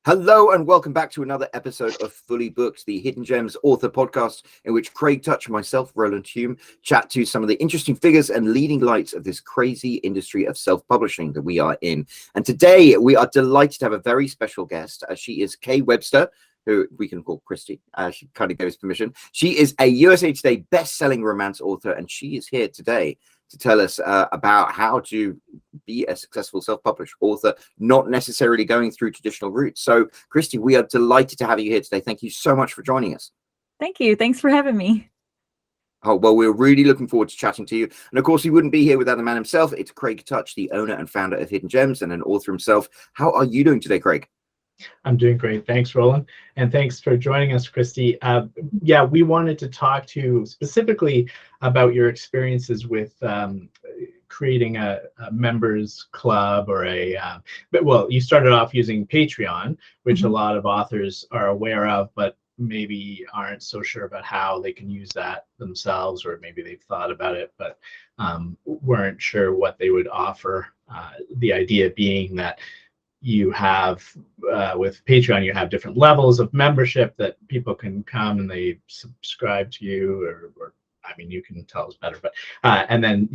Hello and welcome back to another episode of Fully Booked, the Hidden Gems author podcast, in which Craig Touch and myself, Roland Hume, chat to some of the interesting figures and leading lights of this crazy industry of self-publishing that we are in. And today we are delighted to have a very special guest. She is Kay Webster, who we can call Christy. She kind of gave us permission. She is a USA Today best-selling romance author, and she is here today to tell us about how to be a successful self-published author, not necessarily going through traditional routes. So, Christy, we are delighted to have you here today. Thank you so much for joining us. Thank you. Thanks for having me. Oh, well, we're really looking forward to chatting to you. And of course, we wouldn't be here without the man himself. It's Craig Touch, the owner and founder of Hidden Gems and an author himself. How are you doing today, Craig? I'm doing great. Thanks, Roland. And thanks for joining us, Christy. Yeah, we wanted to talk to you specifically about your experiences with creating a members club or well, you started off using Patreon, which a lot of authors are aware of, but maybe aren't so sure about how they can use that themselves, or maybe they've thought about it, but weren't sure what they would offer. The idea being that you have with Patreon, you have different levels of membership that people can come and they subscribe to you, or I mean, you can tell us better, but and then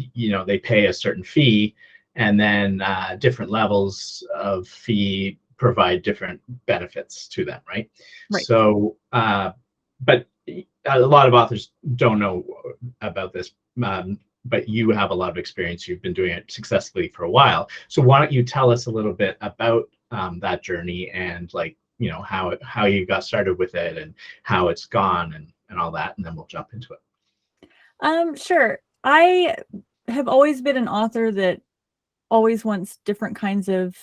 they pay a certain fee, and then different levels of fee provide different benefits to them, right? So, but a lot of authors don't know about this. But you have a lot of experience. You've been doing it successfully for a while. So why don't you tell us a little bit about that journey and how you got started with it and how it's gone and all that, and then we'll jump into it. Sure. I have always been an author that always wants different kinds of,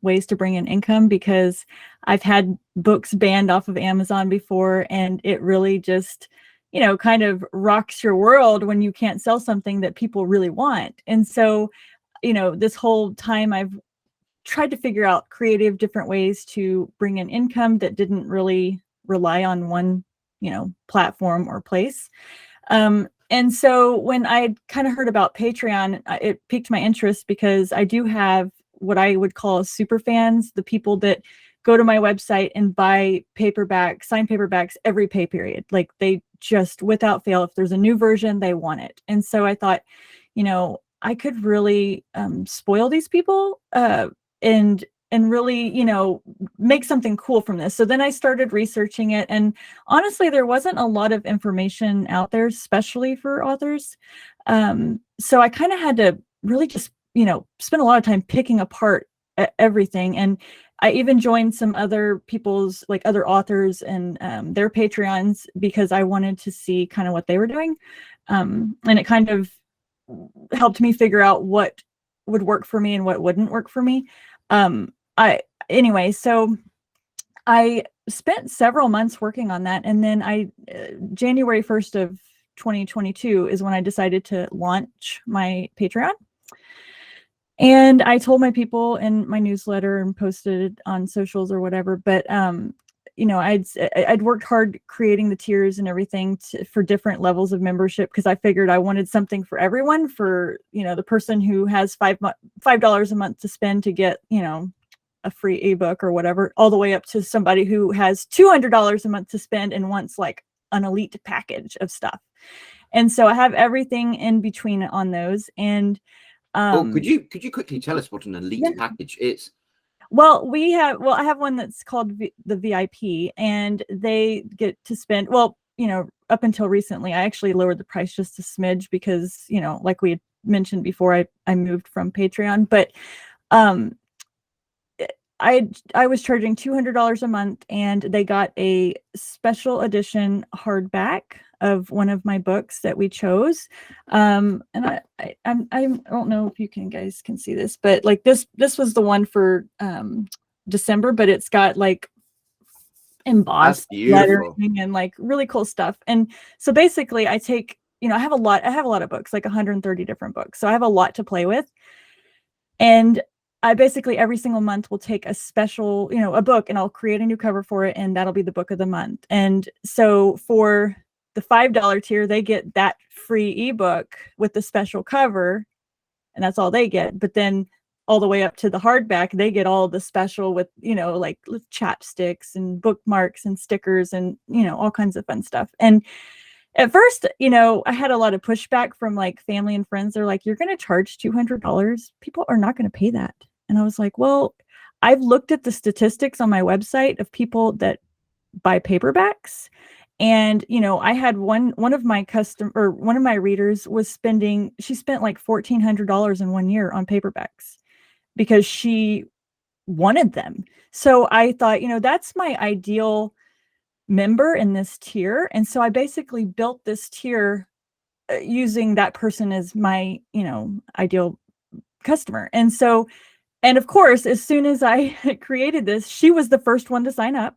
ways to bring in income, because I've had books banned off of Amazon before, and it really just kind of rocks your world when you can't sell something that people really want. And so, this whole time I've tried to figure out creative different ways to bring in income that didn't really rely on one, platform or place. And so when I kind of heard about Patreon, it piqued my interest, because I do have what I would call super fans, the people that go to my website and buy signed paperbacks every pay period. Like, they just, without fail, if there's a new version, they want it. And so I thought, I could really spoil these people and really, make something cool from this. So then I started researching it. And honestly, there wasn't a lot of information out there, especially for authors. So I kind of had to really just, spend a lot of time picking apart everything. And I even joined some other people's, like other authors and their Patreons, because I wanted to see kind of what they were doing. And it kind of helped me figure out what would work for me and what wouldn't work for me. Anyway, so I spent several months working on that. And then January 1st of 2022 is when I decided to launch my Patreon. And I told my people in my newsletter and posted it on socials or whatever, but I'd worked hard creating the tiers and everything for different levels of membership, because I figured I wanted something for everyone, for the person who has $5 a month to spend to get a free ebook or whatever, all the way up to somebody who has $200 a month to spend and wants like an elite package of stuff. And so I have everything in between on those. And could you quickly tell us what an elite package is? Well, I have one that's called the VIP, and they get to spend, up until recently, I actually lowered the price just a smidge, because, like we had mentioned before, I moved from Patreon, but I was charging $200 a month, and they got a special edition hardback of one of my books that we chose. And I don't know if you guys can see this, but like this was the one for December, but it's got like embossed lettering and like really cool stuff. And so basically I take, I have a lot of books, like 130 different books. So I have a lot to play with. And I basically every single month will take a special, a book, and I'll create a new cover for it, and that'll be the book of the month. And so for the $5 tier, they get that free ebook with the special cover, and that's all they get. But then all the way up to the hardback, they get all the special with, you know, like with chapsticks and bookmarks and stickers and, you know, all kinds of fun stuff. And at first, you know, I had a lot of pushback from like family and friends. They're like, you're going to charge $200. People are not going to pay that. And I was like, well, I've looked at the statistics on my website of people that buy paperbacks. And, you know, I had one of my one of my readers she spent like $1,400 in 1 year on paperbacks because she wanted them. So I thought, you know, that's my ideal member in this tier. And so I basically built this tier using that person as my, you know, ideal customer. And so, and of course, as soon as I created this, she was the first one to sign up.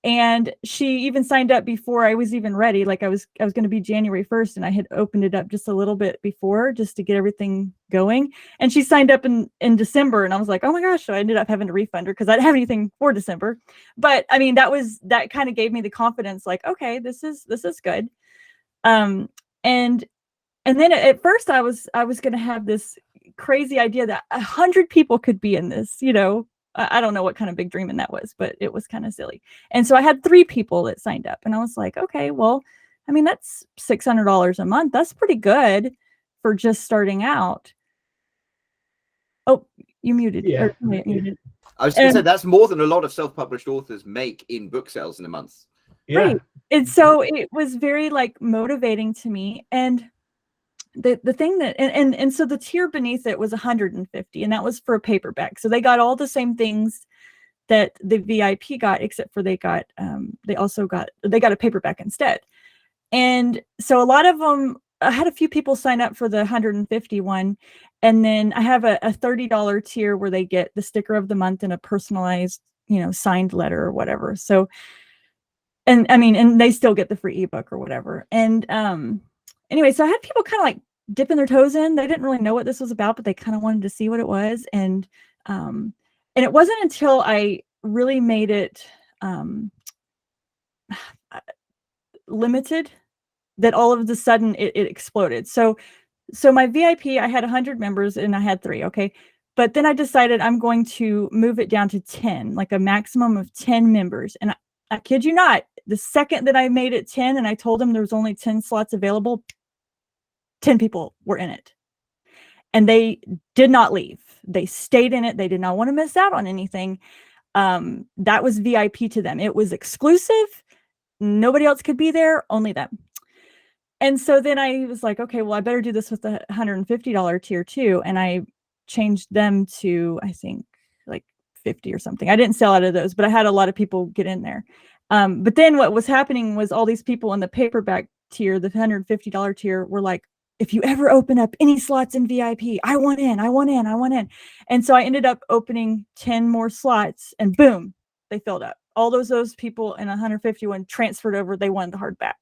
And she even signed up before I was even ready. Like I was going to be January 1st, and I had opened it up just a little bit before just to get everything going. And she signed up in December, and I was like, oh my gosh. So I ended up having to refund her because I didn't have anything for December. But I mean, that kind of gave me the confidence, like, okay, this is good. And then at first I was going to have this crazy idea that 100 people could be in this, you know. I don't know what kind of big dreaming that was, but it was kind of silly. And so I had 3 people that signed up, and I was like, okay, well, I mean, that's $600 a month. That's pretty good for just starting out. Oh, you muted. Yeah. Muted. I was going to say that's more than a lot of self-published authors make in book sales in a month. Yeah. Right. And so it was very like motivating to me. And the thing that and so the tier beneath it was 150, and that was for a paperback. So they got all the same things that the VIP got, except for they got a paperback instead. And so a lot of them, I had a few people sign up for the 150 one, and then I have a $30 tier where they get the sticker of the month and a personalized, you know, signed letter or whatever. So, and I mean, and they still get the free ebook or whatever. And anyway, so I had people kind of like dipping their toes in. They didn't really know what this was about, but they kind of wanted to see what it was. And it wasn't until I really made it limited that all of a sudden it exploded. So my VIP, I had 100 members and I had 3. Okay. But then I decided I'm going to move it down to 10, like a maximum of 10 members. And I kid you not, the second that I made it 10 and I told them there was only 10 slots available, 10 people were in it. And they did not leave. They stayed in it. They did not want to miss out on anything. That was VIP to them. It was exclusive. Nobody else could be there, only them. And so then I was like, okay, well, I better do this with the $150 tier too. And I changed them to, I think, like 50 or something. I didn't sell out of those, but I had a lot of people get in there. But then what was happening was all these people in the paperback tier, the $150 tier, were like, if you ever open up any slots in VIP, I want in. And so I ended up opening 10 more slots, and boom, they filled up. All those people in 151 transferred over. They wanted the hardback.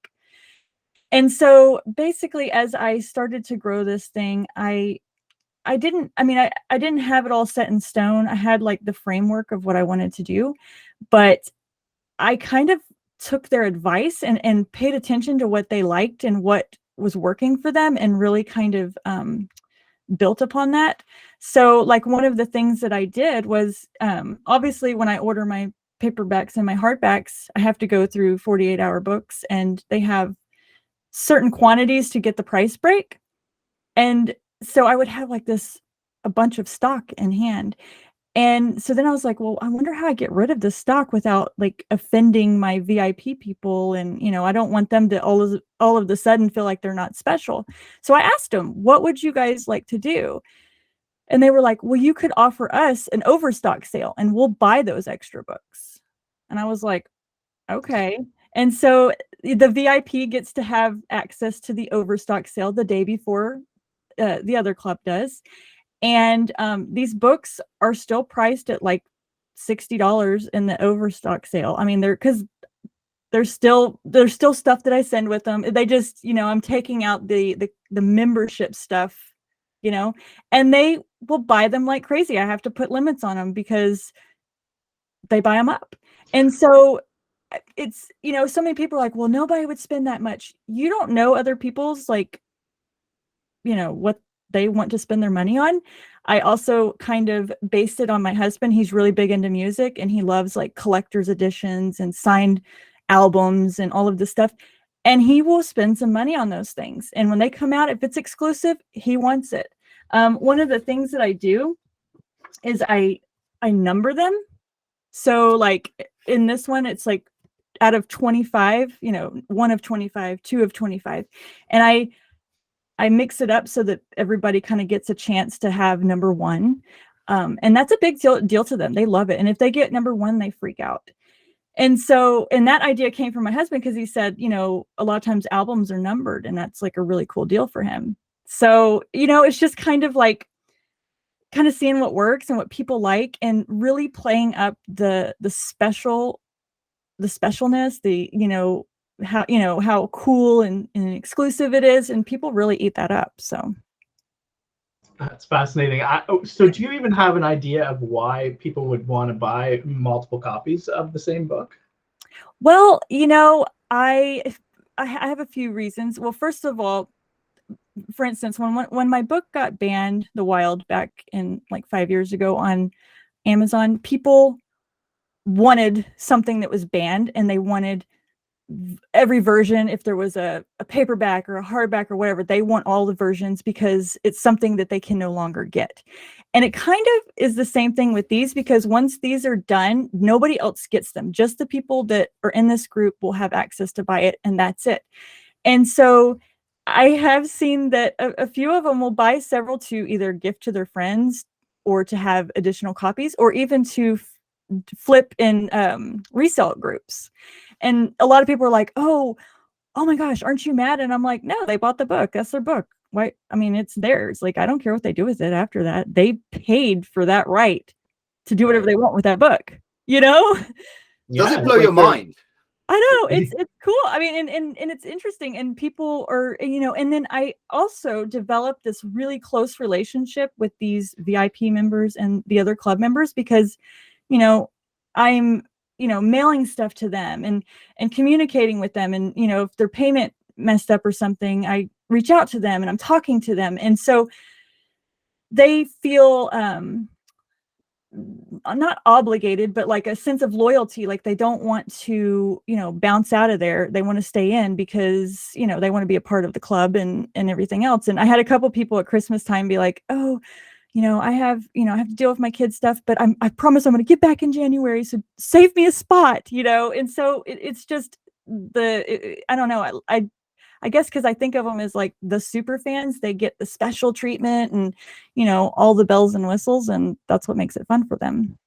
And so basically, as I started to grow this thing, I didn't have it all set in stone. I had like the framework of what I wanted to do, but I kind of took their advice and paid attention to what they liked and what was working for them, and really kind of built upon that. So like one of the things that I did was, obviously when I order my paperbacks and my hardbacks, I have to go through 48-hour books, and they have certain quantities to get the price break. And so I would have like a bunch of stock in hand. And so then I was like, well, I wonder how I get rid of this stock without like offending my VIP people. And, you know, I don't want them to all of the sudden feel like they're not special. So I asked them, what would you guys like to do? And they were like, well, you could offer us an overstock sale and we'll buy those extra books. And I was like, okay. And so the VIP gets to have access to the overstock sale the day before the other club does. And these books are still priced at like $60 in the overstock sale. I mean, there's still stuff that I send with them. They just, you know, I'm taking out the membership stuff, you know, and they will buy them like crazy. I have to put limits on them because they buy them up. And so it's, you know, so many people are like, well, nobody would spend that much. You don't know other people's, like, you know, what they want to spend their money on. I also kind of based it on my husband. He's really big into music, and he loves like collector's editions and signed albums and all of this stuff. And he will spend some money on those things. And when they come out, if it's exclusive, he wants it. One of the things that I do is I number them. So like in this one, it's like out of 25, 1 of 25, 2 of 25. And I mix it up so that everybody kind of gets a chance to have number 1. And that's a big deal to them. They love it. And if they get number 1, they freak out. And that idea came from my husband, because he said, a lot of times albums are numbered, and that's like a really cool deal for him. So, it's just kind of seeing what works and what people like, and really playing up the specialness, how cool and exclusive it is, and people really eat that up. So that's fascinating. So do you even have an idea of why people would want to buy multiple copies of the same book? Well, I have a few reasons. Well, first of all, for instance, when my book got banned, The Wild, back in like 5 years ago on Amazon, people wanted something that was banned, and they wanted every version. If there was a paperback or a hardback or whatever, they want all the versions, because it's something that they can no longer get. And it kind of is the same thing with these, because once these are done, nobody else gets them. Just the people that are in this group will have access to buy it, and that's it. And so I have seen that a few of them will buy several to either gift to their friends, or to have additional copies, or even to flip in resale groups. And a lot of people are like, oh my gosh, aren't you mad? And I'm like, no, they bought the book. That's their book. Why? I mean, it's theirs. Like, I don't care what they do with it after that. They paid for that right to do whatever they want with that book, Does it blow your mind? I know, it's cool. I mean, and it's interesting, and people are, and then I also developed this really close relationship with these VIP members and the other club members, because, I'm, mailing stuff to them and communicating with them. And, if their payment messed up or something, I reach out to them and I'm talking to them. And so they feel, not obligated, but like a sense of loyalty. Like, they don't want to, bounce out of there. They want to stay in, because, they want to be a part of the club and everything else. And I had a couple people at Christmas time be like, oh, I have to deal with my kids' stuff, but I promise I'm going to get back in January. So save me a spot, And so it's just I don't know. I guess because I think of them as like the super fans, they get the special treatment and, all the bells and whistles, and that's what makes it fun for them.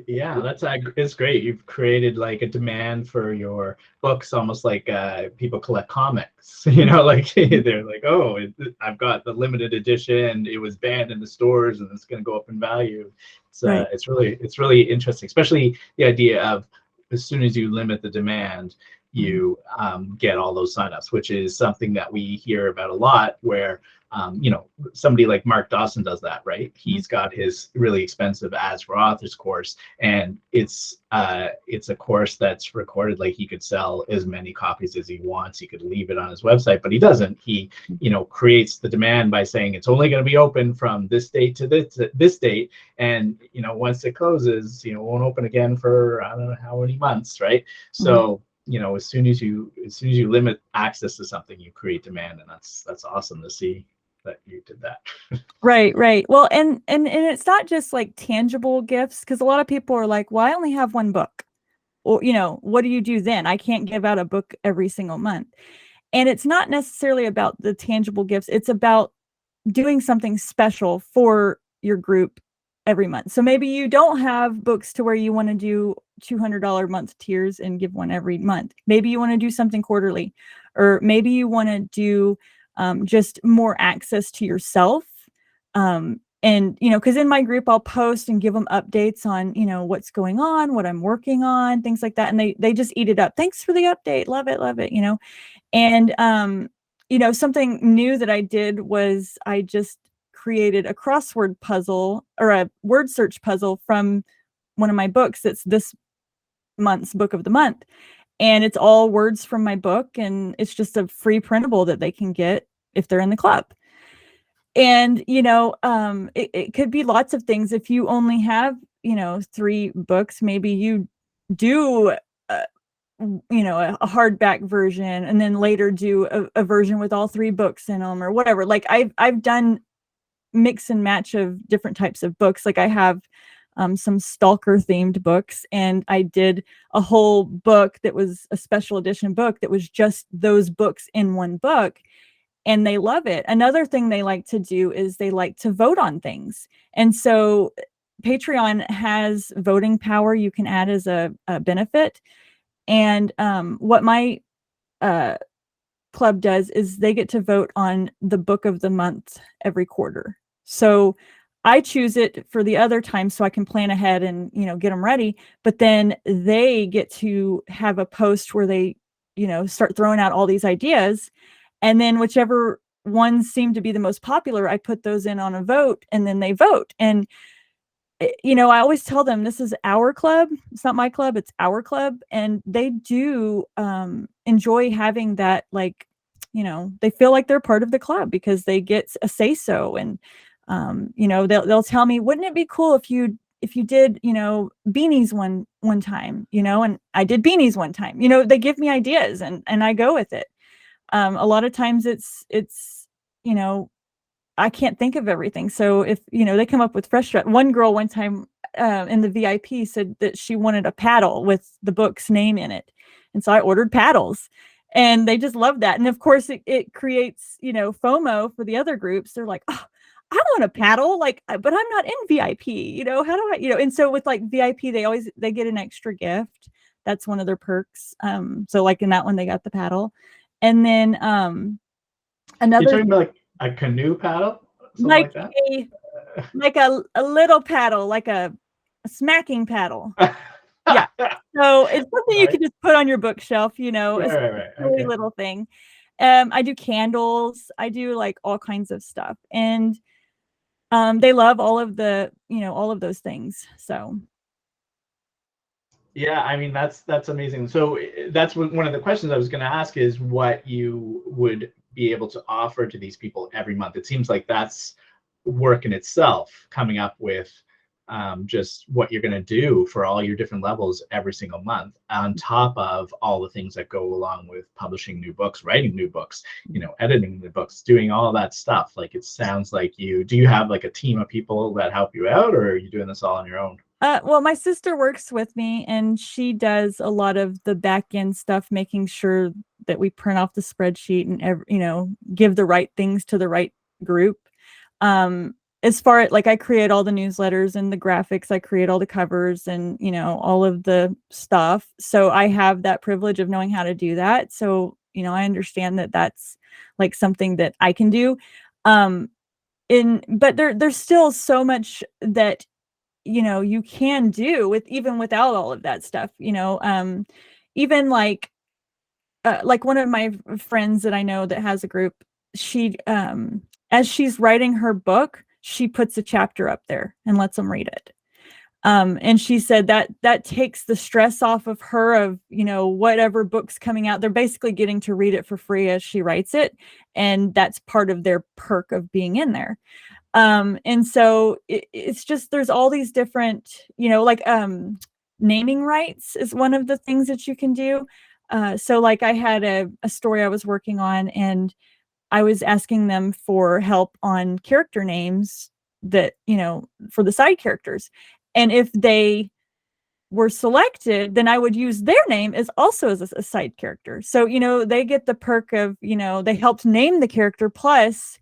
Yeah, it's great. You've created like a demand for your books, almost like people collect comics. Like they're like, oh, I've got the limited edition. It was banned in the stores, and it's going to go up in value. So Right. it's really interesting, especially the idea of, as soon as you limit the demand, you get all those signups, which is something that we hear about a lot, where somebody like Mark Dawson does that, right? He's got his really expensive Ads for Authors course, and it's a course that's recorded. Like, he could sell as many copies as he wants. He could leave it on his website, but he doesn't. He creates the demand by saying it's only going to be open from this date to this date, and once it closes, it won't open again for I don't know how many months, right? So as soon as you limit access to something, you create demand, and that's awesome to see that you did that. Right. Well, and it's not just like tangible gifts, because a lot of people are like, well, I only have one book, or what do you do then? I can't give out a book every single month. And it's not necessarily about the tangible gifts. It's about doing something special for your group every month. So maybe you don't have books to where you want to do $200 a month tiers and give one every month. Maybe you want to do something quarterly, or maybe you want to do just more access to yourself. And, because in my group, I'll post and give them updates on, what's going on, what I'm working on, things like that. And they just eat it up. Thanks for the update. Love it. And, something new that I did was I just created a crossword puzzle, or a word search puzzle, from one of my books. That's this month's book of the month. And it's all words from my book, and it's just a free printable that they can get if they're in the club. And, it could be lots of things. If you only have, 3 books, maybe you do, a hardback version, and then later do a version with all 3 books in them or whatever. Like I've done mix and match of different types of books. Like I have some stalker themed books, and I did a whole book that was a special edition book that was just those books in one book. And they love it. Another thing they like to do is they like to vote on things. And so Patreon has voting power you can add as a benefit. And what my club does is they get to vote on the book of the month every quarter. So I choose it for the other time so I can plan ahead and, get them ready. But then they get to have a post where they, start throwing out all these ideas. And then whichever ones seem to be the most popular, I put those in on a vote, and then they vote. And, I always tell them this is our club. It's not my club. It's our club. And they do enjoy having that, like, they feel like they're part of the club because they get a say so. And, they'll tell me, wouldn't it be cool if you did, beanies one time, and I did beanies one time, they give me ideas and I go with it. A lot of times it's, I can't think of everything. So if, they come up with fresh stuff. One girl one time in the VIP said that she wanted a paddle with the book's name in it. And so I ordered paddles, and they just love that. And of course it creates, FOMO for the other groups. They're like, oh, I want a paddle, like, but I'm not in VIP, how do I, and so with like VIP, they get an extra gift. That's one of their perks. So like in that one, they got the paddle. And then another, you're talking about like a canoe paddle, like that? like a little paddle, like a smacking paddle. Yeah. So it's something you can just put on your bookshelf, it's a really little thing. I do candles. I do like all kinds of stuff, and they love all of the, all of those things. So. Yeah, I mean, that's amazing. So that's one of the questions I was going to ask is what you would be able to offer to these people every month. It seems like that's work in itself, coming up with just what you're going to do for all your different levels every single month, on top of all the things that go along with publishing new books, writing new books, editing the books, doing all that stuff. Like, it sounds like do you have like a team of people that help you out, or are you doing this all on your own? Well, my sister works with me, and she does a lot of the back end stuff, making sure that we print off the spreadsheet and give the right things to the right group. As far as like, I create all the newsletters and the graphics, I create all the covers and, all of the stuff. So I have that privilege of knowing how to do that. So, I understand that that's like something that I can do. But there's still so much that, you can do even without all of that stuff, even like one of my friends that I know that has a group, she, as she's writing her book, she puts a chapter up there and lets them read it. And she said that takes the stress off of her of, whatever book's coming out. They're basically getting to read it for free as she writes it. And that's part of their perk of being in there. And so it's just, there's all these different, naming rights is one of the things that you can do. So like I had a story I was working on, and I was asking them for help on character names that, for the side characters. And if they were selected, then I would use their name as a side character. So, they get the perk of, they helped name the character, plus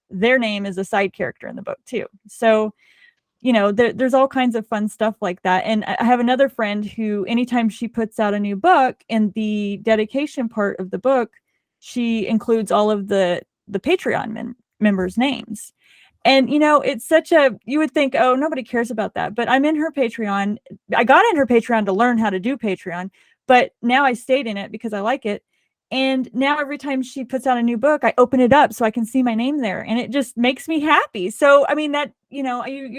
their name is a side character in the book too. So, there's all kinds of fun stuff like that. And I have another friend who, anytime she puts out a new book, in the dedication part of the book, she includes all of the Patreon members' names. And, it's you would think, oh, nobody cares about that. But I'm in her Patreon. I got in her Patreon to learn how to do Patreon, but now I stayed in it because I like it. And now every time she puts out a new book, I open it up so I can see my name there, and it just makes me happy. So, I mean, that, you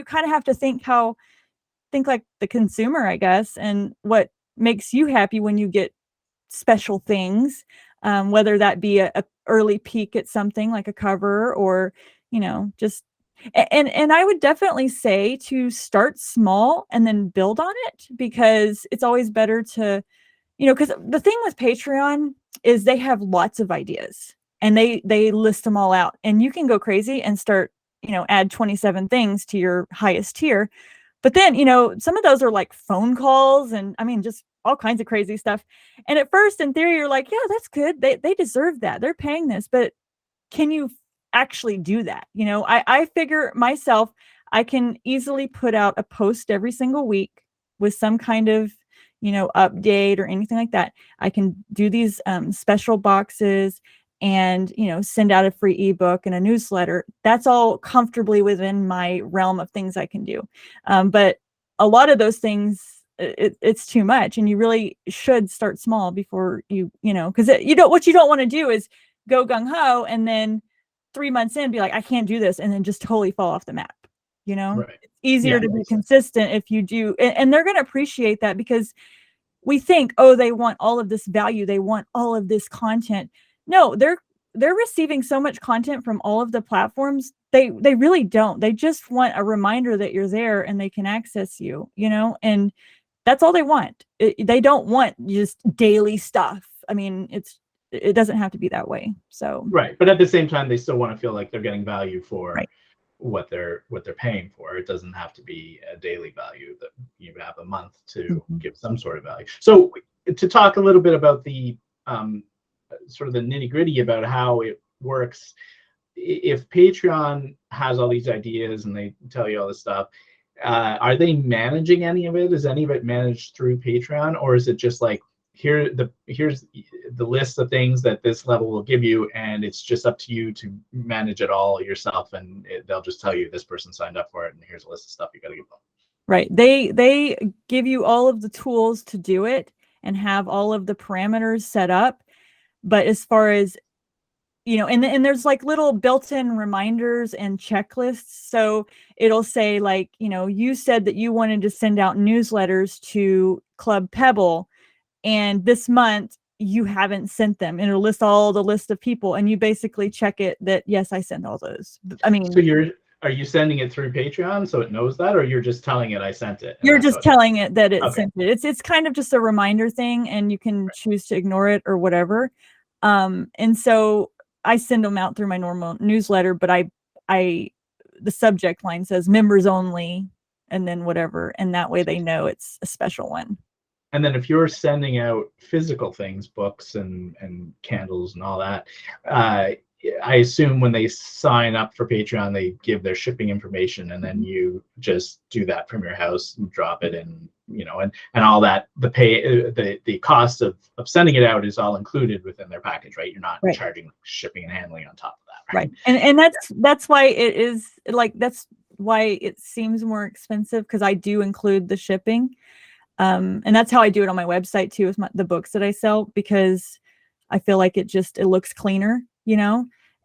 kind of have to think like the consumer, I guess, and what makes you happy when you get special things, whether that be a early peek at something like a cover, or, just, and I would definitely say to start small and then build on it, because it's always better to, because the thing with Patreon is they have lots of ideas and they list them all out, and you can go crazy and start, add 27 things to your highest tier. But then, some of those are like phone calls and just all kinds of crazy stuff. And at first, in theory, you're like, yeah, that's good. They deserve that. They're paying this. But can you actually do that? I figure myself, I can easily put out a post every single week with some kind of, update or anything like that. I can do these special boxes and, send out a free ebook and a newsletter. That's all comfortably within my realm of things I can do. But a lot of those things, it's too much, and you really should start small before because what you don't want to do is go gung-ho and then 3 months in be like, I can't do this, and then just totally fall off the map. Right. It's easier to be consistent if you do, and they're going to appreciate that, because we think, oh, they want all of this value, they want all of this content. No, they're receiving so much content from all of the platforms. They really don't. They just want a reminder that you're there and they can access you, and that's all they want. They don't want just daily stuff. It doesn't have to be that way. So right, but at the same time, they still want to feel like they're getting value for right. what they're paying for. It doesn't have to be a daily value, that you have a month to give some sort of value. So to talk a little bit about the sort of the nitty gritty about how it works, if Patreon has all these ideas and they tell you all this stuff, are they managing any of it? Is any of it managed through Patreon, or is it just like, here's the list of things that this level will give you, and it's just up to you to manage it all yourself, and they'll just tell you this person signed up for it and here's a list of stuff you got to give them? Right. They give you all of the tools to do it and have all of the parameters set up. But as far as, and there's like little built-in reminders and checklists. So it'll say like, you said that you wanted to send out newsletters to Club Pebble, and this month you haven't sent them, and it'll list all the list of people, and you basically check it that, yes, I sent all those. So are you sending it through Patreon so it knows that, or you're just telling it I sent it? You're just telling it that it sent it. It's kind of just a reminder thing, and you can choose to ignore it or whatever. And so I send them out through my normal newsletter, but the subject line says members only, and then whatever, and that way they know it's a special one. And then if you're sending out physical things, books and candles and all that, I assume when they sign up for Patreon, they give their shipping information, and then you just do that from your house and drop it in, and all that. The cost of sending it out is all included within their package, right? You're not charging shipping and handling on top of that, right? And that's why it is like, that's why it seems more expensive, because I do include the shipping. And that's how I do it on my website too, with the books that I sell, because I feel like it looks cleaner,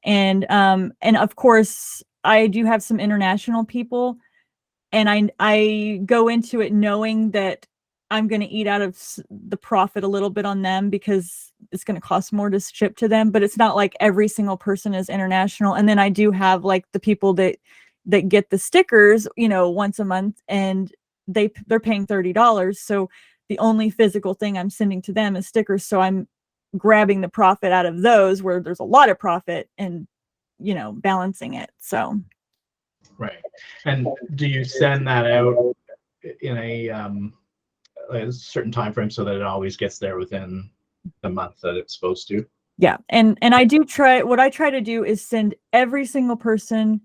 and of course I do have some international people, and I go into it knowing that I'm going to eat out of the profit a little bit on them, because it's going to cost more to ship to them, but it's not like every single person is international. And then I do have like the people that get the stickers, once a month, and they're paying $30. So the only physical thing I'm sending to them is stickers. So I'm grabbing the profit out of those where there's a lot of profit, and, balancing it. So. Right. And do you send that out in a certain time frame so that it always gets there within the month that it's supposed to? Yeah. And I do what I try to do is send every single person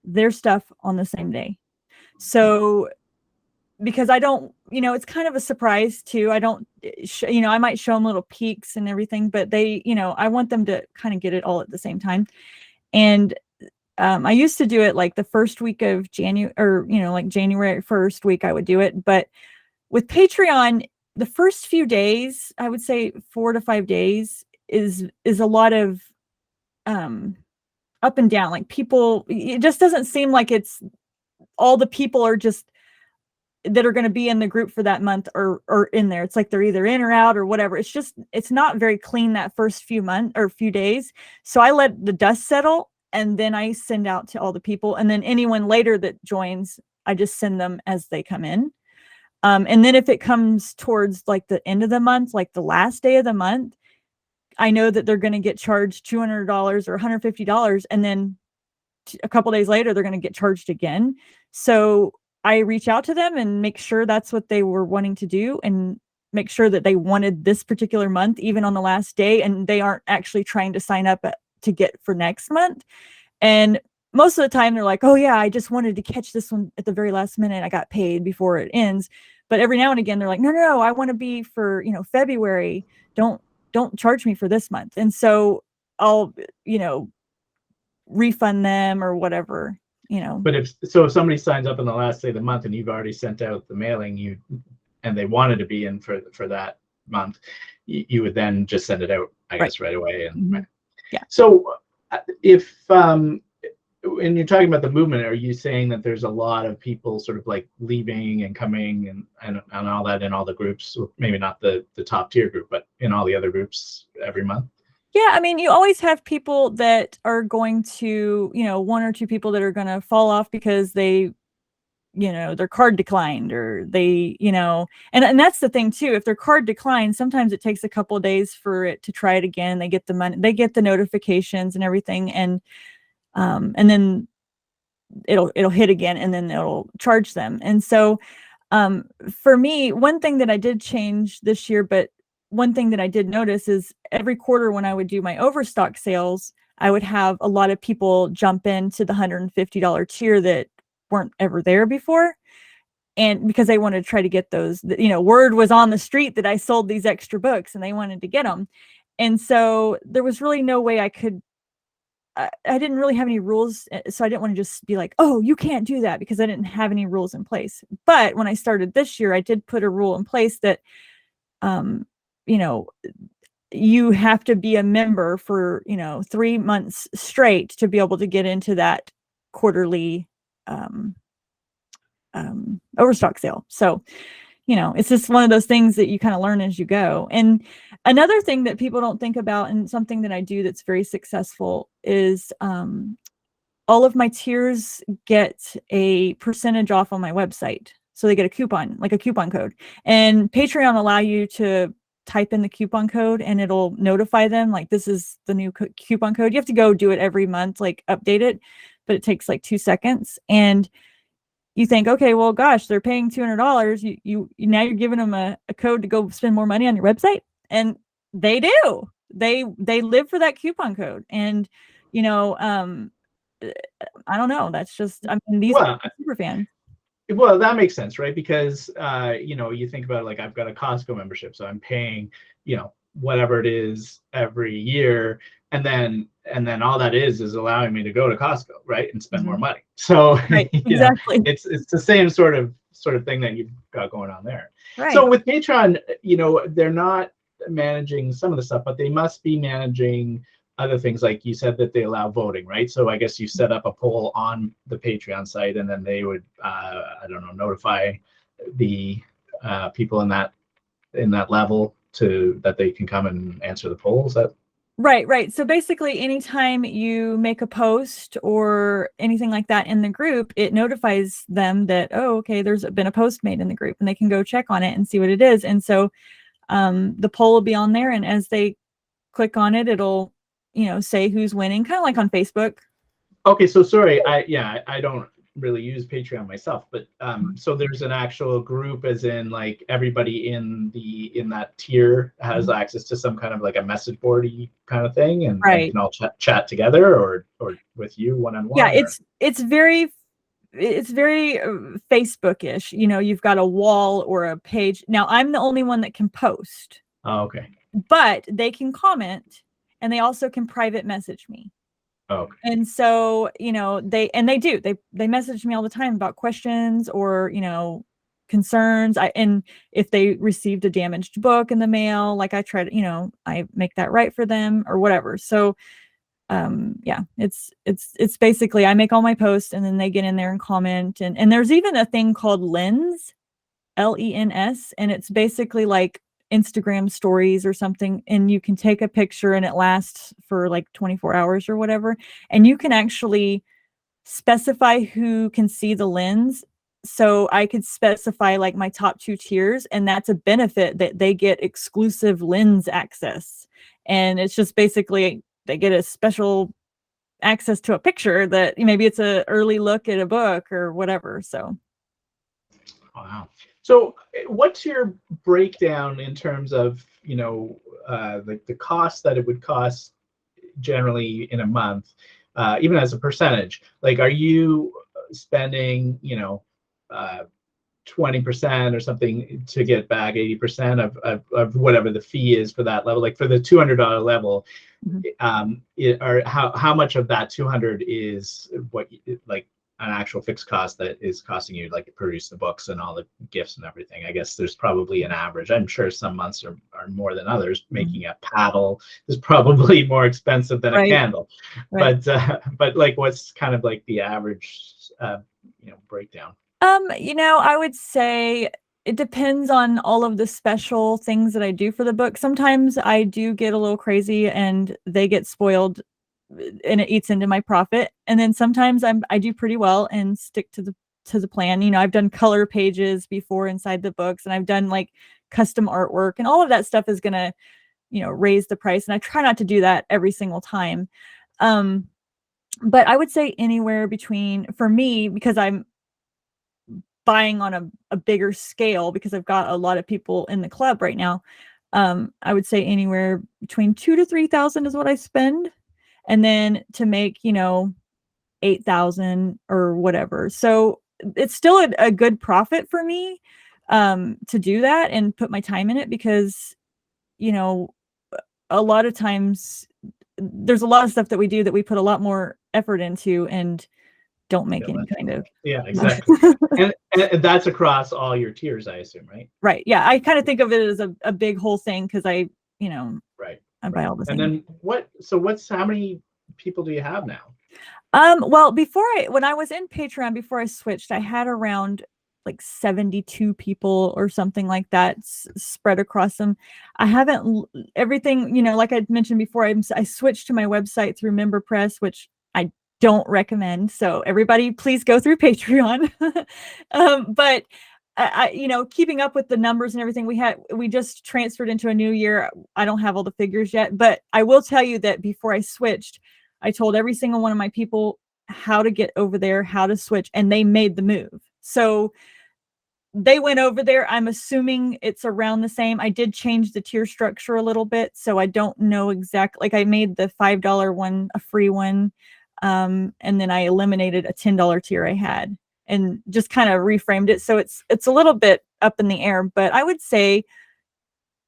their stuff on the same day. So, because I don't, it's kind of a surprise too. I don't, I might show them little peeks and everything, but they, I want them to kind of get it all at the same time. And I used to do it like the first week of January, or, like January 1st week, I would do it. But with Patreon, the first few days, I would say 4 to 5 days is a lot of up and down. Like people, it just doesn't seem like it's all the people are just that are going to be in the group for that month or in there. It's like they're either in or out or whatever. It's not very clean that first few days. So I let the dust settle, and then I send out to all the people, and then anyone later that joins, I just send them as they come in. And then if it comes towards like the end of the month, like the last day of the month, I know that they're going to get charged $200 or $150, and then a couple days later they're going to get charged again. So I reach out to them and make sure that's what they were wanting to do, and make sure that they wanted this particular month even on the last day, and they aren't actually trying to sign up to get for next month. And most of the time they're like, oh yeah, I just wanted to catch this one at the very last minute, I got paid before it ends. But every now and again they're like, no, I want to be for, February, don't charge me for this month. And so I'll refund them or whatever. But if somebody signs up on the last day of the month and you've already sent out the mailing, and they wanted to be in for that month, you would then just send it out, I guess, right away. And Mm-hmm. Yeah. So if when you're talking about the movement, are you saying that there's a lot of people sort of like leaving and coming and all that in all the groups, maybe not the top tier group, but in all the other groups every month? Yeah, I mean, you always have people that are going to, one or two people that are going to fall off because they, their card declined, or they, and that's the thing too. If their card declines, sometimes it takes a couple of days for it to try it again. They get the money, they get the notifications and everything, and then it'll hit again, and then it'll charge them. And so, for me, one thing that I did change this year, but one thing that I did notice is every quarter when I would do my overstock sales, I would have a lot of people jump into the $150 tier that weren't ever there before. And because they wanted to try to get those, word was on the street that I sold these extra books and they wanted to get them. And so there was really no way I could, I didn't really have any rules. So I didn't want to just be like, oh, you can't do that, because I didn't have any rules in place. But when I started this year, I did put a rule in place that, you have to be a member for, 3 months straight to be able to get into that quarterly overstock sale. So, it's just one of those things that you kind of learn as you go. And another thing that people don't think about, and something that I do that's very successful, is all of my tiers get a percentage off on my website. So they get a coupon, like a coupon code. And Patreon allow you to type in the coupon code and it'll notify them like, this is the new coupon code. You have to go do it every month, like update it, but it takes like 2 seconds. And you think, okay, well, gosh, they're paying $200. You now you're giving them a code to go spend more money on your website, and they do. They live for that coupon code, and I don't know. That's just, I mean, these are super fans. Well, that makes sense, right? Because you think about it, like I've got a Costco membership, so I'm paying, whatever it is every year, and then all that is allowing me to go to Costco, right, and spend more money. So right, exactly. It's the same sort of thing that you've got going on there. Right. So with Patreon, they're not managing some of the stuff, but they must be managing other things. Like you said that they allow voting, right? So I guess you set up a poll on the Patreon site, and then they would, notify the people in that level that they can come and answer the polls. That right. So basically, anytime you make a post or anything like that in the group, it notifies them that, oh, okay, there's been a post made in the group, and they can go check on it and see what it is. And so the poll will be on there, and as they click on it, it'll say who's winning, kind of like on Facebook. Okay, so sorry, I don't really use Patreon myself, but so there's an actual group, as in like everybody in that tier has access to some kind of like a message boardy kind of thing, and right. you can all chat together or with you one-on-one. Yeah, it's very Facebook-ish. You've got a wall or a page. Now I'm the only one that can post. Oh, okay. But they can comment, and they also can private message me. Okay. And so, they message me all the time about questions or, concerns. And if they received a damaged book in the mail, like I try to, I make that right for them or whatever. So, it's basically, I make all my posts and then they get in there and comment. And there's even a thing called Lens, LENS. And it's basically like Instagram stories or something, and you can take a picture and it lasts for like 24 hours or whatever. And you can actually specify who can see the lens. So I could specify like my top 2 tiers, and that's a benefit that they get exclusive lens access. And it's just basically they get a special access to a picture that maybe it's a early look at a book or whatever. So wow. So what's your breakdown in terms of, like the cost that it would cost generally in a month, even as a percentage? Like, are you spending, 20% or something to get back 80% of whatever the fee is for that level? Like for the $200 level, how much of that 200 is what, like, an actual fixed cost that is costing you, like, to produce the books and all the gifts and everything? I guess there's probably an average. I'm sure some months are more than others. Making a paddle is probably more expensive than a candle. Right. But like, what's kind of like the average, breakdown? I would say it depends on all of the special things that I do for the book. Sometimes I do get a little crazy and they get spoiled and it eats into my profit. And then sometimes I do pretty well and stick to the plan. I've done color pages before inside the books, and I've done like custom artwork, and all of that stuff is going to, raise the price. And I try not to do that every single time. But I would say anywhere between, for me, because I'm buying on a bigger scale, because I've got a lot of people in the club right now, I would say anywhere between $2,000 to $3,000 is what I spend. And then to make, $8,000 or whatever. So it's still a good profit for me, to do that and put my time in it, because, a lot of times there's a lot of stuff that we do that we put a lot more effort into and don't make any kind of. Yeah, exactly. and that's across all your tiers, I assume, right? Right. Yeah. I kind of think of it as a big whole thing, because I buy all the things. And then how many people do you have now? Well, when I was in Patreon, before I switched, I had around like 72 people or something like that spread across them. I haven't everything, like I mentioned before, I switched to my website through MemberPress, which I don't recommend. So everybody, please go through Patreon. But I keeping up with the numbers and everything, we just transferred into a new year. I don't have all the figures yet, but I will tell you that before I switched, I told every single one of my people how to get over there, how to switch, and they made the move. So they went over there. I'm assuming it's around the same. I did change the tier structure a little bit, so I don't know exactly. Like, I made the $5 one a free one, and then I eliminated a $10 tier I had, and just kind of reframed it. So it's a little bit up in the air, but I would say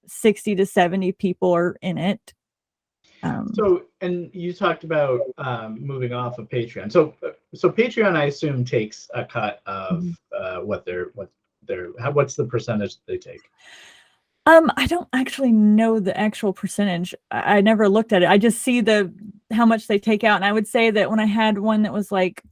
60 to 70 people are in it. And you talked about moving off of Patreon. So Patreon, I assume, takes a cut of what's the percentage they take? I don't actually know the actual percentage. I never looked at it. I just see how much they take out, and I would say that when I had one that was like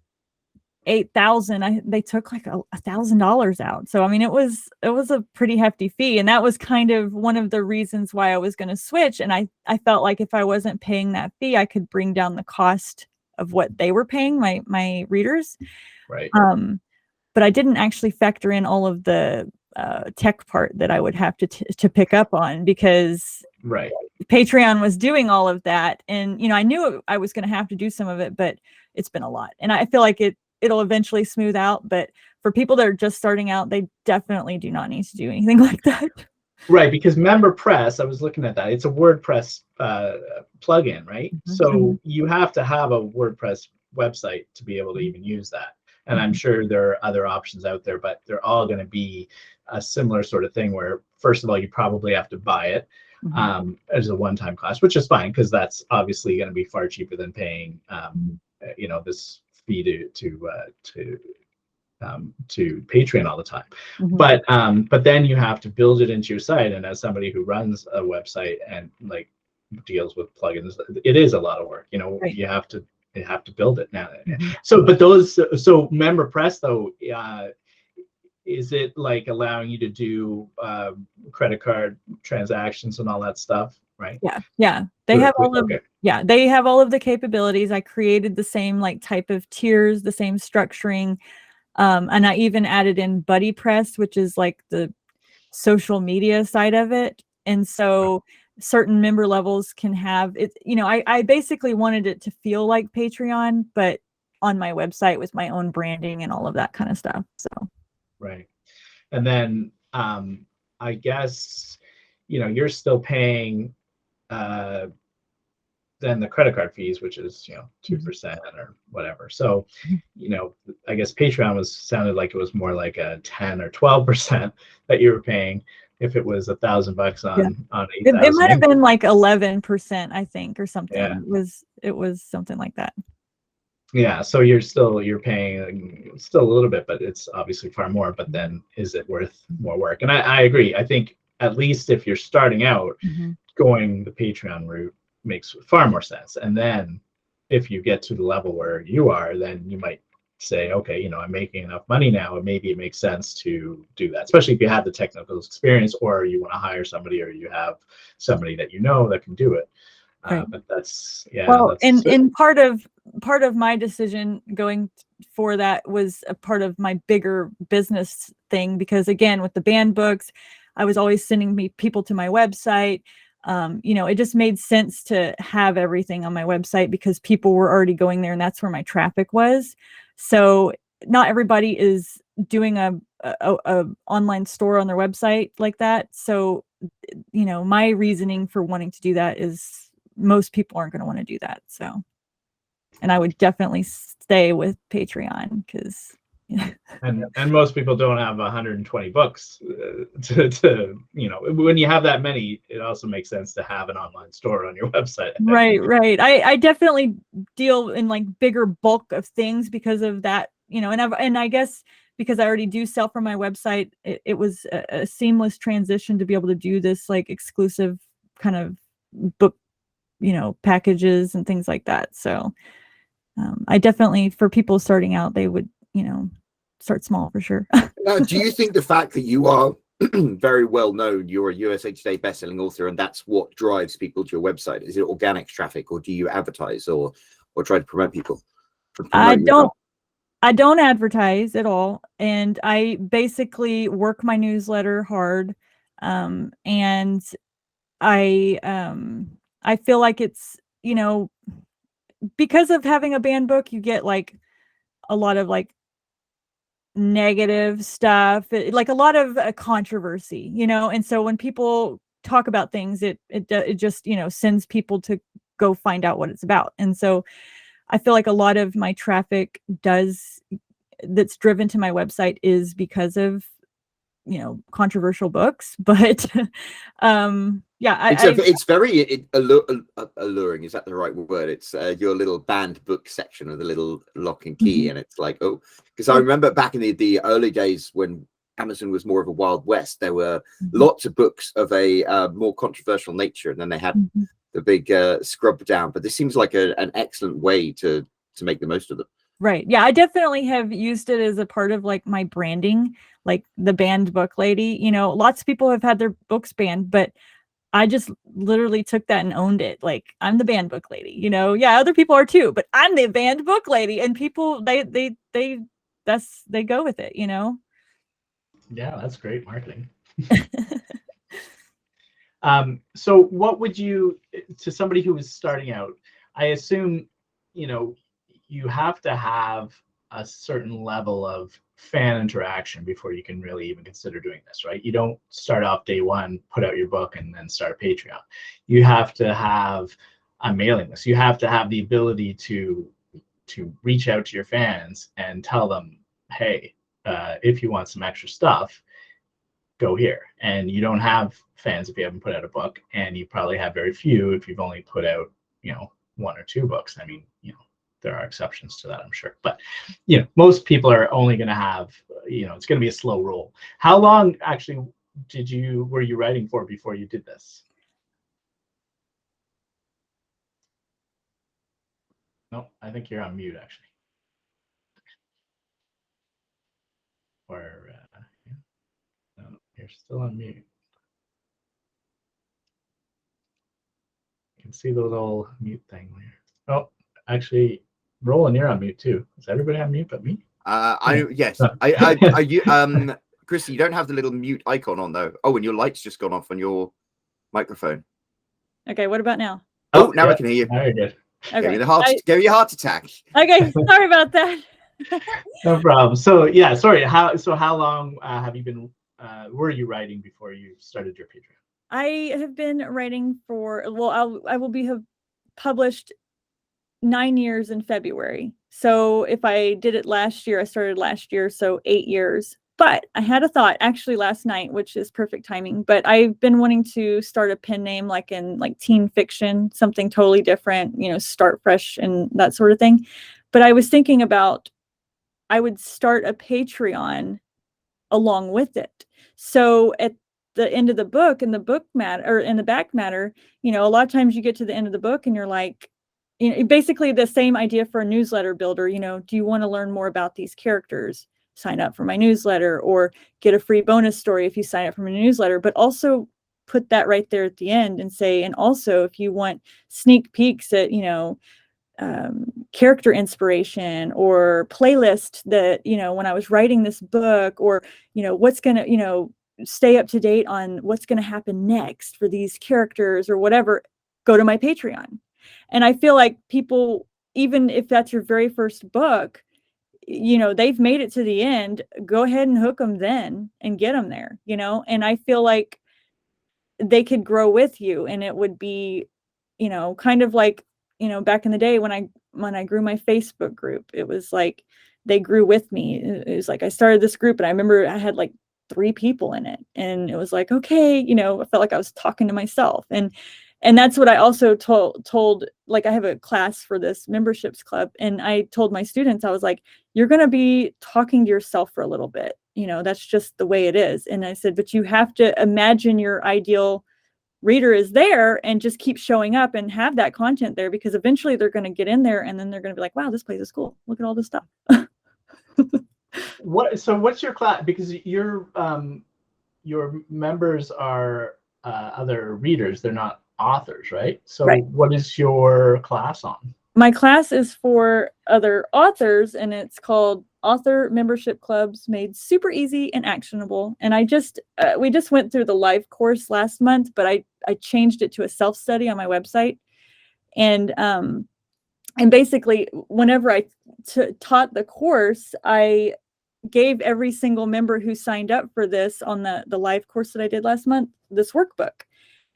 8,000, they took like $1,000 out. So I mean, it was a pretty hefty fee, and that was kind of one of the reasons why I was going to switch. And I felt like if I wasn't paying that fee, I could bring down the cost of what they were paying my readers. Right. But I didn't actually factor in all of the tech part that I would have to pick up on, because Patreon was doing all of that, and I knew I was going to have to do some of it, but it's been a lot, and I feel like it'll eventually smooth out. But for people that are just starting out, they definitely do not need to do anything like that. Right, because MemberPress, I was looking at that. It's a WordPress plugin, right? Mm-hmm. So you have to have a WordPress website to be able to even use that. And I'm sure there are other options out there, but they're all going to be a similar sort of thing where, first of all, you probably have to buy it as a one-time cost, which is fine, because that's obviously going to be far cheaper than paying, this fee to Patreon all the time. Mm-hmm. But then you have to build it into your site, and as somebody who runs a website and like deals with plugins, it is a lot of work. Right. You have to build it now. Mm-hmm. So MemberPress, though, is it like allowing you to do credit card transactions and all that stuff, right? Yeah. They have all of Okay. they have all of the capabilities. I created the same like type of tiers, the same structuring. And I even added in Buddy Press, which is like the social media side of it. And so certain member levels can have it, I basically wanted it to feel like Patreon, but on my website with my own branding and all of that kind of stuff. So Right. And then I guess, you're still paying then the credit card fees, which is 2% or whatever. So I guess Patreon sounded like it was more like a 10 or 12% that you were paying if it was $1,000 on it 8,000 might have income. been like 11%, I think, or something. Yeah. It was something like that. Yeah, so you're paying still a little bit, but it's obviously far more. But then is it worth more work? And I agree. I think at least if you're starting out, going the Patreon route makes far more sense. And then if you get to the level where you are, then you might say, okay, I'm making enough money now, and maybe it makes sense to do that, especially if you have the technical experience, or you want to hire somebody, or you have somebody that that can do it. Right. But that's and part of my decision going for that was a part of my bigger business thing, because again, with the banned books, I was always sending people to my website. It just made sense to have everything on my website because people were already going there, and that's where my traffic was. So not everybody is doing a online store on their website like that. So my reasoning for wanting to do that is most people aren't going to want to do that. So, and I would definitely stay with Patreon because and most people don't have 120 books to when you have that many, it also makes sense to have an online store on your website. Right. I definitely deal in like bigger bulk of things because of that, and I guess because I already do sell from my website, it was a seamless transition to be able to do this like exclusive kind of book packages and things like that. So I definitely, for people starting out, they would start small for sure. Now, do you think the fact that you are very well known, you're a USA Today bestselling author, and that's what drives people to your website? Is it organic traffic, or do you advertise or try to promote people? I don't advertise at all, and I basically work my newsletter hard, and I feel like it's because of having a banned book, you get like a lot of like negative stuff, like a lot of controversy, and so when people talk about things, it just sends people to go find out what it's about. And so I feel like a lot of my traffic that's driven to my website is because of controversial books. But it's very alluring. Is that the right word? It's your little banned book section of the little lock and key, and it's like, oh, because I remember back in the early days when Amazon was more of a Wild West, there were lots of books of a more controversial nature, and then they had the big scrub down. But this seems like an excellent way to make the most of them. Right. Yeah, I definitely have used it as a part of like my branding, like the banned book lady. Lots of people have had their books banned, but I just literally took that and owned it. Like, I'm the banned book lady, yeah, other people are too, but I'm the banned book lady, and people, they go with it, Yeah, that's great marketing. So what would you, to somebody who is starting out, I assume, you have to have a certain level of fan interaction before you can really even consider doing this, right? You don't start off day one, put out your book, and then start a Patreon. You have to have a mailing list. You have to have the ability to reach out to your fans and tell them, hey, if you want some extra stuff, go here. And you don't have fans if you haven't put out a book, and you probably have very few if you've only put out one or two books. I mean, there are exceptions to that, I'm sure, but most people are only going to have it's going to be a slow roll. How long actually were you writing for before you did this? No, I think you're on mute actually. Or You're still on mute. You can see the little mute thing there. Oh, actually, Roland, you're on mute too. Is everybody on mute but me? Yes. Christy, you don't have the little mute icon on though. Oh, and your light's just gone off on your microphone. Okay, what about now? Oh, now yeah. I can hear you. Very good. Okay. Give me a heart attack. Okay, sorry about that. No problem. So yeah, sorry. How long have you been? Were you writing before you started your Patreon? I have been writing for, well, I will have published 9 years in February. So if I did it last year, I started last year, so 8 years. But I had a thought actually last night, which is perfect timing. But I've been wanting to start a pen name like in like teen fiction, something totally different, start fresh and that sort of thing. But I was thinking about I would start a Patreon along with it. So at the end of the book, in the book matter, or in the back matter, a lot of times you get to the end of the book and you're like, basically the same idea for a newsletter builder. Do you want to learn more about these characters? Sign up for my newsletter, or get a free bonus story if you sign up for my newsletter. But also put that right there at the end and say, and also if you want sneak peeks at, character inspiration or playlist that, when I was writing this book, or, what's going to, stay up to date on what's going to happen next for these characters or whatever, go to my Patreon. And I feel like people, even if that's your very first book, they've made it to the end, go ahead and hook them then and get them there, and I feel like they could grow with you. And it would be, kind of like, back in the day when I grew my Facebook group, it was like they grew with me. It was like I started this group and I remember I had like 3 people in it, and it was like, okay, I felt like I was talking to myself. And that's what I also told, like I have a class for this memberships club, and I told my students, I was like, you're going to be talking to yourself for a little bit. That's just the way it is. And I said, but you have to imagine your ideal reader is there and just keep showing up and have that content there, because eventually they're going to get in there and then they're going to be like, wow, this place is cool. Look at all this stuff. What's your class? Because your members are other readers. They're not authors, right? So right. What is your class on? My class is for other authors, and it's called Author Membership Clubs Made Super Easy and Actionable. And we just went through the live course last month, but I changed it to a self-study on my website. And basically, whenever I taught the course, I gave every single member who signed up for this on the live course that I did last month, this workbook.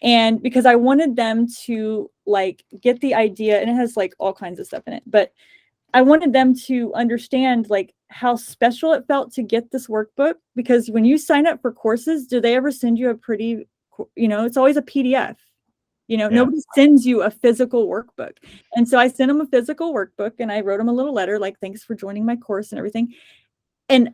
And because I wanted them to like get the idea, and it has like all kinds of stuff in it, but I wanted them to understand like how special it felt to get this workbook. Because when you sign up for courses, do they ever send you a pretty, it's always a PDF. Nobody sends you a physical workbook. And so I sent them a physical workbook, and I wrote them a little letter like, thanks for joining my course and everything. And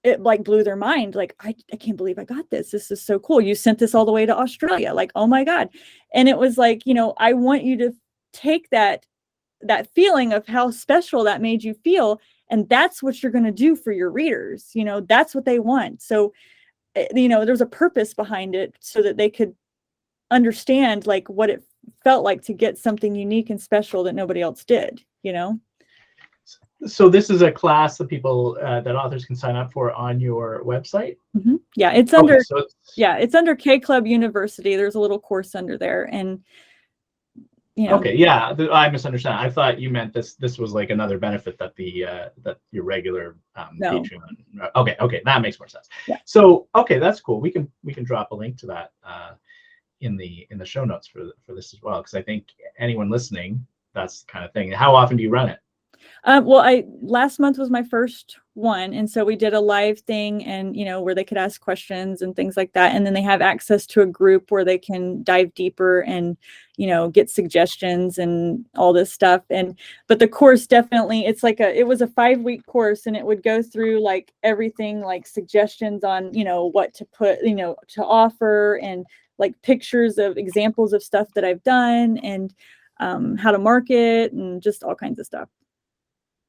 it like blew their mind. Like, I can't believe I got this. This is so cool. You sent this all the way to Australia. Like, oh my God. And it was like, I want you to take that feeling of how special that made you feel. And that's what you're going to do for your readers. That's what they want. So, there's a purpose behind it so that they could understand like what it felt like to get something unique and special that nobody else did, So this is a class that people that authors can sign up for on your website? Mm-hmm. Yeah, it's under it's under K Club University. There's a little course under there, and Okay, yeah, I misunderstand. I thought you meant this was like another benefit that that your regular No. Patreon. Okay, that makes more sense. Yeah. So okay, that's cool. We can drop a link to that in the show notes for this as well, because I think anyone listening, that's the kind of thing. How often do you run it? Well, last month was my first one. And so we did a live thing, and, where they could ask questions and things like that. And then they have access to a group where they can dive deeper and, get suggestions and all this stuff. But the course definitely, it was a 5-week course, and it would go through like everything, like suggestions on, what to put, to offer, and like pictures of examples of stuff that I've done, and how to market, and just all kinds of stuff.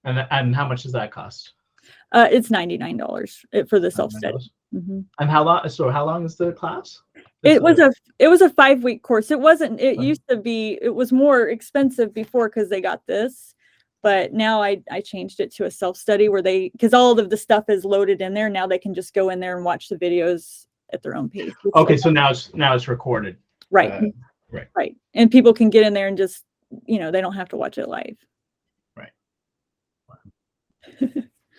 And how much does that cost? It's $99 for the self-study. And how long? So how long is the class? It was a 5-week course. It wasn't. It used to be. It was more expensive before because they got this, but now I changed it to a self-study where because all of the stuff is loaded in there. Now they can just go in there and watch the videos at their own pace. Okay, so now it's recorded. Right. Right. And people can get in there and just, they don't have to watch it live. Right.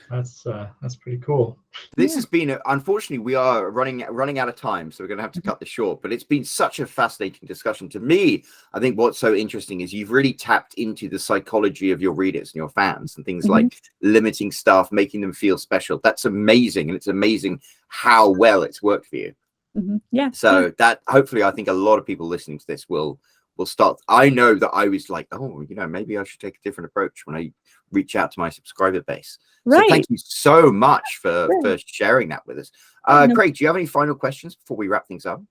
That's pretty cool. This has been, unfortunately, we are running out of time, so we're going to have to cut this short. But it's been such a fascinating discussion. To me, I think what's so interesting is you've really tapped into the psychology of your readers and your fans, and things like limiting stuff, making them feel special. That's amazing, and it's amazing how well it's worked for you. Yeah. So that hopefully, I think a lot of people listening to this will start. I know that I was like, oh, maybe I should take a different approach when I reach out to my subscriber base. Right. So thank you so much for sharing that with us. Craig, do you have any final questions before we wrap things up?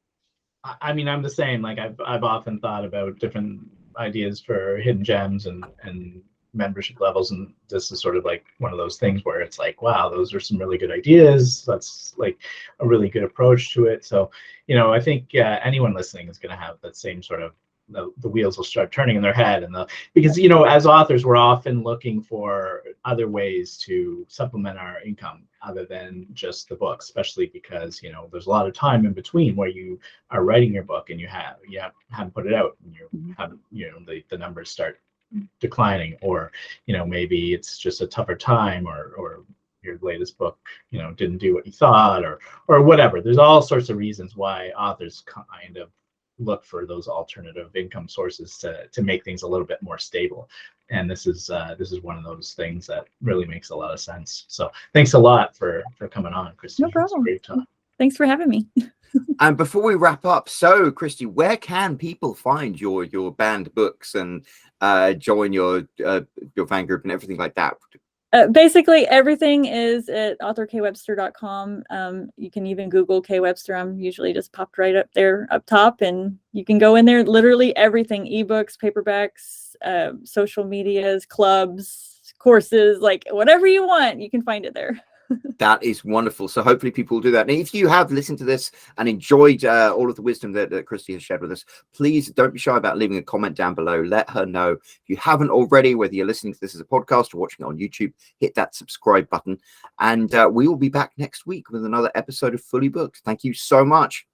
I mean, I'm the same. Like I've often thought about different ideas for hidden gems and membership levels, and this is sort of like one of those things where it's like, wow, those are some really good ideas. That's like a really good approach to it. So, I think anyone listening is going to have that same sort of, the wheels will start turning in their head, because as authors, we're often looking for other ways to supplement our income other than just the book, especially because there's a lot of time in between where you are writing your book and you haven't put it out, and you haven't, the numbers start declining, or maybe it's just a tougher time, or your latest book didn't do what you thought, or whatever. There's all sorts of reasons why authors kind of look for those alternative income sources to make things a little bit more stable, and this is one of those things that really makes a lot of sense. So thanks a lot for coming on, Christy. No problem. Great talk. Thanks for having me. And before we wrap up, so Christy, where can people find your banned books and join your fan group and everything like that? Basically, everything is at authorkwebster.com. You can even Google K Webster. I'm usually just popped right up there up top, and you can go in there. Literally everything: ebooks, paperbacks, social medias, clubs, courses, like whatever you want, you can find it there. That is wonderful. So hopefully people will do that. And if you have listened to this and enjoyed all of the wisdom that Christy has shared with us, please don't be shy about leaving a comment down below. Let her know. If you haven't already, whether you're listening to this as a podcast or watching it on YouTube, hit that subscribe button. And we will be back next week with another episode of Fully Booked. Thank you so much.